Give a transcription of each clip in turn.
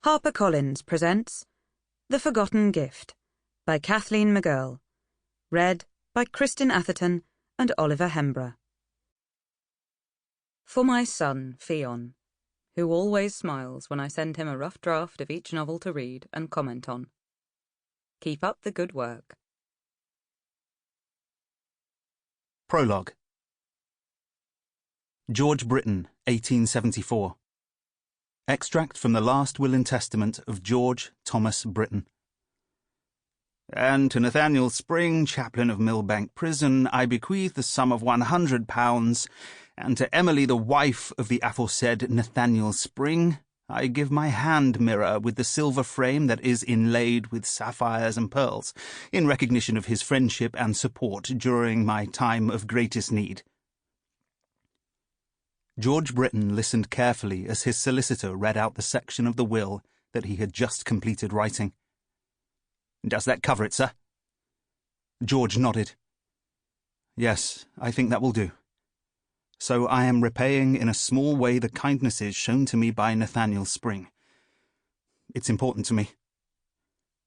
HarperCollins presents The Forgotten Gift by Kathleen Mcgurl, read by Kristin Atherton and Oliver Hembrough. For my son, Fionn, who always smiles when I send him a rough draft of each novel to read and comment on. Keep up the good work. Prologue. George Britton, 1874. Extract from the last will and testament of George Thomas Britton. And to Nathaniel Spring, chaplain of Millbank Prison, I bequeath the sum of £100, and to Emily, the wife of the aforesaid Nathaniel Spring, I give my hand mirror with the silver frame that is inlaid with sapphires and pearls, in recognition of his friendship and support during my time of greatest need. George Britton listened carefully as his solicitor read out the section of the will that he had just completed writing. "Does that cover it, sir?" George nodded. "Yes, I think that will do. So I am repaying in a small way the kindnesses shown to me by Nathaniel Spring. It's important to me."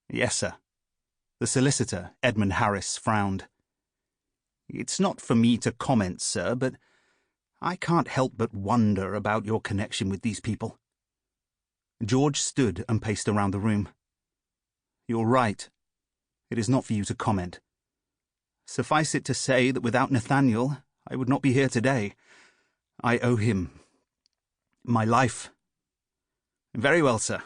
"Yes, sir." The solicitor, Edmund Harris, frowned. "It's not for me to comment, sir, but I can't help but wonder about your connection with these people." George stood and paced around the room. "You're right. It is not for you to comment. Suffice it to say that without Nathaniel, I would not be here today. I owe him my life." "Very well, sir.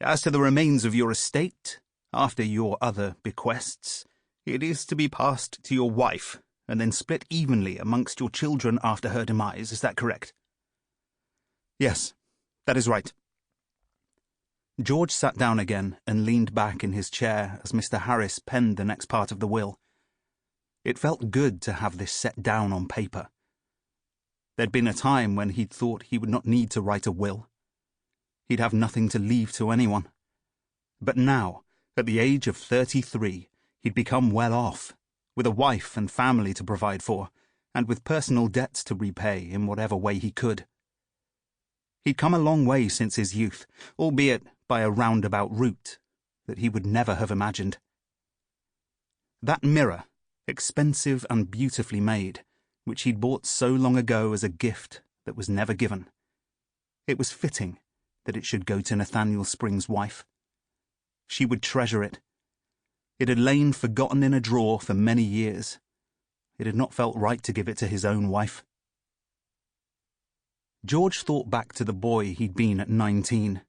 As to the remains of your estate, after your other bequests, it is to be passed to your wife, and then split evenly amongst your children after her demise. Is that correct?" "Yes, that is right." George sat down again and leaned back in his chair as Mr. Harris penned the next part of the will. It felt good to have this set down on paper. There'd been a time when he'd thought he would not need to write a will. He'd have nothing to leave to anyone. But now, at the age of 33, he'd become well off, with a wife and family to provide for, and with personal debts to repay in whatever way he could. He'd come a long way since his youth, albeit by a roundabout route that he would never have imagined. That mirror, expensive and beautifully made, which he'd bought so long ago as a gift that was never given. It was fitting that it should go to Nathaniel Spring's wife. She would treasure it. It had lain forgotten in a drawer for many years. It had not felt right to give it to his own wife. George thought back to the boy he'd been at 19,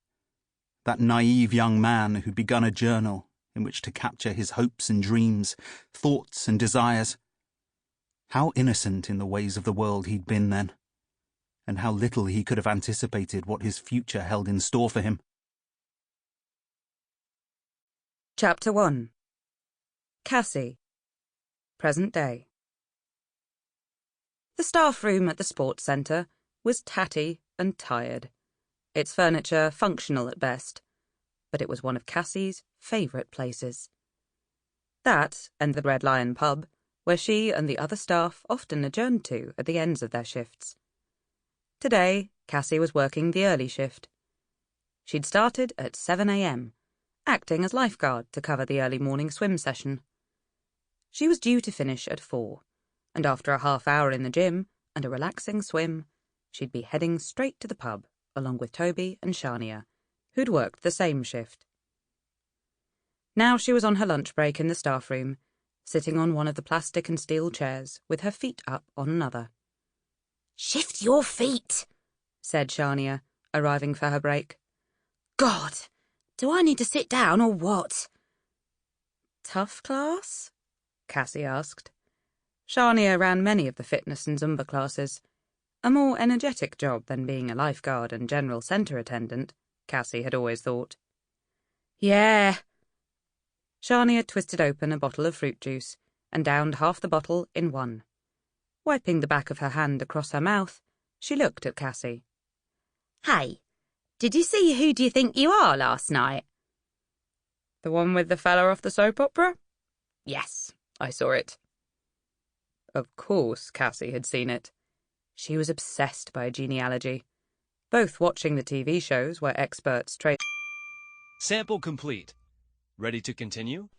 that naive young man who'd begun a journal in which to capture his hopes and dreams, thoughts and desires. How innocent in the ways of the world he'd been then, and how little he could have anticipated what his future held in store for him. Chapter 1. Cassie. Present day. The staff room at the sports centre was tatty and tired, its furniture functional at best, but it was one of Cassie's favourite places. That and the Red Lion pub, where she and the other staff often adjourned to at the ends of their shifts. Today, Cassie was working the early shift. She'd started at 7 a.m, acting as lifeguard to cover the early morning swim session. She was due to finish at 4, and after a half hour in the gym and a relaxing swim, she'd be heading straight to the pub, along with Toby and Shania, who'd worked the same shift. Now she was on her lunch break in the staff room, sitting on one of the plastic and steel chairs with her feet up on another. "Shift your feet," said Shania, arriving for her break. "God, do I need to sit down or what?" "Tough class?" Cassie asked. Shania ran many of the fitness and Zumba classes. A more energetic job than being a lifeguard and general centre attendant, Cassie had always thought. "Yeah." Shania twisted open a bottle of fruit juice and downed half the bottle in one. Wiping the back of her hand across her mouth, she looked at Cassie. "Hey, did you see Who Do You Think You Are last night?" "The one with the fella off the soap opera?" "Yes, I saw it." Of course Cassie had seen it. She was obsessed by genealogy, both watching the TV shows where experts trace Sample complete. Ready to continue?